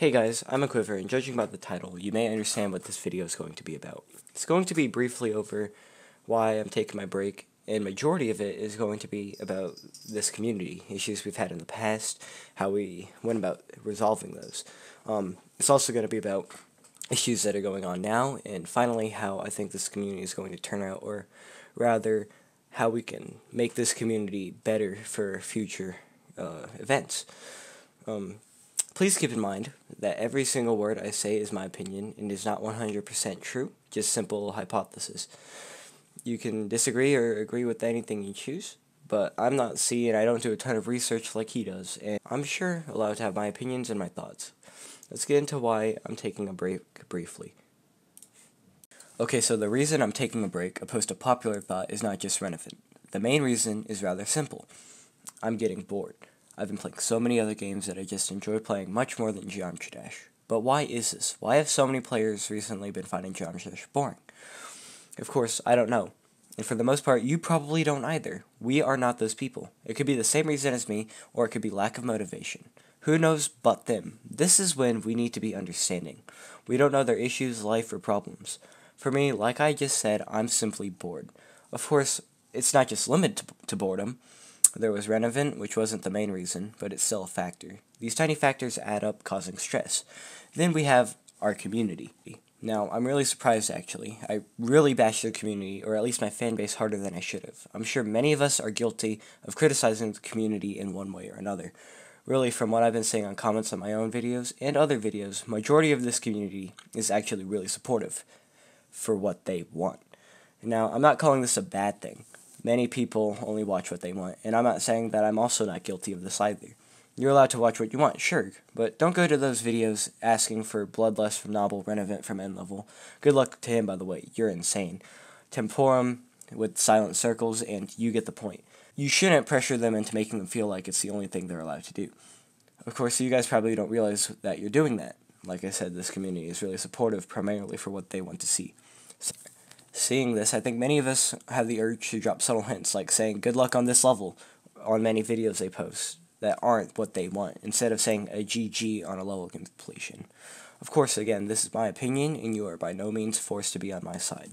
Hey guys, I'm a Quiver, and judging by the title, you may understand what this video is going to be about. It's going to be briefly over why I'm taking my break, and majority of it is going to be about this community, issues we've had in the past, how we went about resolving those. It's also going to be about issues that are going on now, and finally how I think this community is going to turn out, or rather, how we can make this community better for future events. Please keep in mind that every single word I say is my opinion and is not 100% true, just simple hypothesis. You can disagree or agree with anything you choose, but I'm not C and I don't do a ton of research like he does, and I'm sure allowed to have my opinions and my thoughts. Let's get into why I'm taking a break briefly. Okay, so the reason I'm taking a break, opposed to popular thought, is not just relevant. The main reason is rather simple. I'm getting bored. I've been playing so many other games that I just enjoy playing much more than Geometry Dash. But why is this? Why have so many players recently been finding Geometry Dash boring? Of course, I don't know. And for the most part, you probably don't either. We are not those people. It could be the same reason as me, or it could be lack of motivation. Who knows but them? This is when we need to be understanding. We don't know their issues, life, or problems. For me, like I just said, I'm simply bored. Of course, it's not just limited to boredom. There was relevant, which wasn't the main reason, but it's still a factor. These tiny factors add up, causing stress. Then we have our community. Now, I'm really surprised, actually. I really bashed the community, or at least my fan base, harder than I should have. I'm sure many of us are guilty of criticizing the community in one way or another. Really, from what I've been saying on comments on my own videos and other videos, majority of this community is actually really supportive for what they want. Now, I'm not calling this a bad thing. Many people only watch what they want, and I'm not saying that I'm also not guilty of this either. You're allowed to watch what you want, sure, but don't go to those videos asking for Bloodlust from Noble, Renevent from End Level. Good luck to him, by the way, you're insane. Temporum with silent circles, and you get the point. You shouldn't pressure them into making them feel like it's the only thing they're allowed to do. Of course, you guys probably don't realize that you're doing that. Like I said, this community is really supportive primarily for what they want to see. Seeing this, I think many of us have the urge to drop subtle hints, like saying good luck on this level on many videos they post that aren't what they want, instead of saying a GG on a level completion. Of course, again, this is my opinion, and you are by no means forced to be on my side.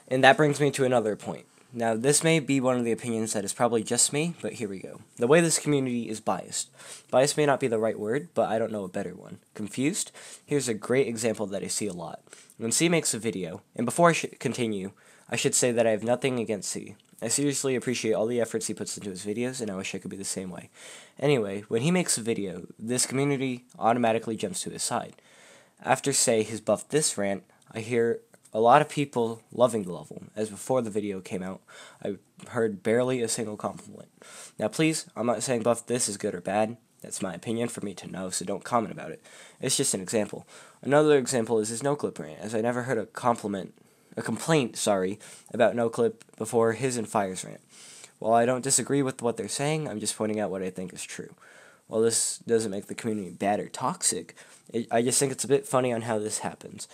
And that brings me to another point. Now, this may be one of the opinions that is probably just me, but here we go. The way this community is biased. Biased may not be the right word, but I don't know a better one. Confused? Here's a great example that I see a lot. When C makes a video, and before I continue, I should say that I have nothing against C. I seriously appreciate all the efforts he puts into his videos, and I wish I could be the same way. Anyway, when he makes a video, this community automatically jumps to his side. After, say, his buff this rant, I hear a lot of people loving the level, as before the video came out, I heard barely a single compliment. Now please, I'm not saying buff this is good or bad, that's my opinion for me to know, so don't comment about it. It's just an example. Another example is his no-clip rant, as I never heard a complaint, about no-clip before his and Fire's rant. While I don't disagree with what they're saying, I'm just pointing out what I think is true. While this doesn't make the community bad or toxic, I just think it's a bit funny on how this happens.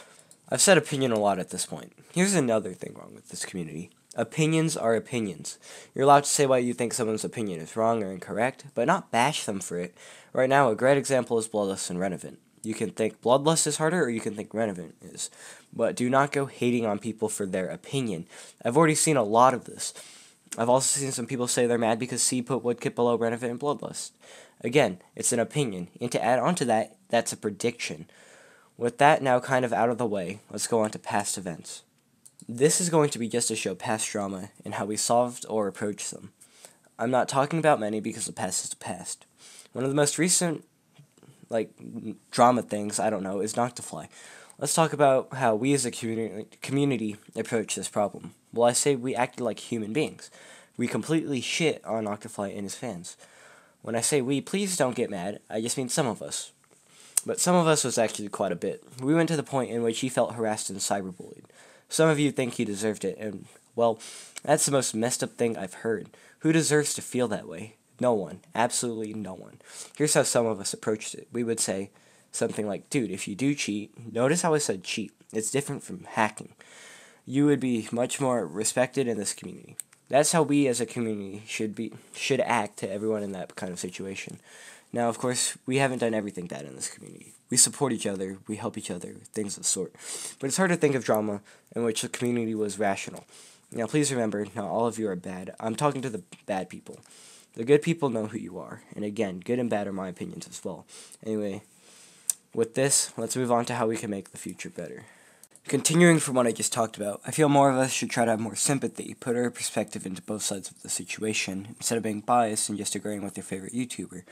I've said opinion a lot at this point. Here's another thing wrong with this community. Opinions are opinions. You're allowed to say why you think someone's opinion is wrong or incorrect, but not bash them for it. Right now, a great example is Bloodlust and Renevent. You can think Bloodlust is harder, or you can think Renevent is. But do not go hating on people for their opinion. I've already seen a lot of this. I've also seen some people say they're mad because C put Woodkit below Renevent and Bloodlust. Again, it's an opinion, and to add on to that, that's a prediction. With that now kind of out of the way, let's go on to past events. This is going to be just to show past drama and how we solved or approached them. I'm not talking about many because the past is the past. One of the most recent, drama things, is Noctifly. Let's talk about how we as a community approach this problem. Well, I say we acted like human beings. We completely shit on Noctifly and his fans. When I say we, please don't get mad, I just mean some of us. But some of us was actually quite a bit. We went to the point in which he felt harassed and cyberbullied. Some of you think he deserved it, and, well, that's the most messed up thing I've heard. Who deserves to feel that way? No one. Absolutely no one. Here's how some of us approached it. We would say something like, dude, if you do cheat, notice how I said cheat. It's different from hacking. You would be much more respected in this community. That's how we as a community should act to everyone in that kind of situation. Now, of course, we haven't done everything bad in this community. We support each other, we help each other, things of the sort. But it's hard to think of drama in which the community was rational. Now, please remember, not all of you are bad. I'm talking to the bad people. The good people know who you are. And again, good and bad are my opinions as well. Anyway, with this, let's move on to how we can make the future better. Continuing from what I just talked about, I feel more of us should try to have more sympathy, put our perspective into both sides of the situation, instead of being biased and just agreeing with your favorite YouTuber.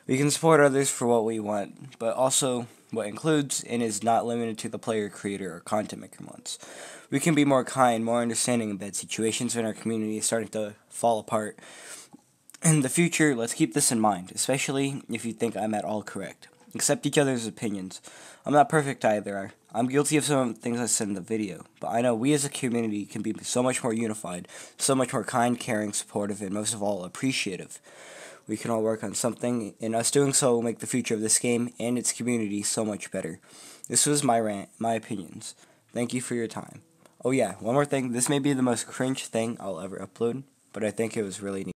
We can support others for what we want, but also what includes and is not limited to the player, creator, or content maker wants. We can be more kind, more understanding in bad situations when our community is starting to fall apart. In the future, let's keep this in mind, especially if you think I'm at all correct. Accept each other's opinions. I'm not perfect either. I'm guilty of some of the things I said in the video, but I know we as a community can be so much more unified, so much more kind, caring, supportive, and most of all, appreciative. We can all work on something, and us doing so will make the future of this game and its community so much better. This was my rant, my opinions. Thank you for your time. Oh yeah, one more thing. This may be the most cringe thing I'll ever upload, but I think it was really neat.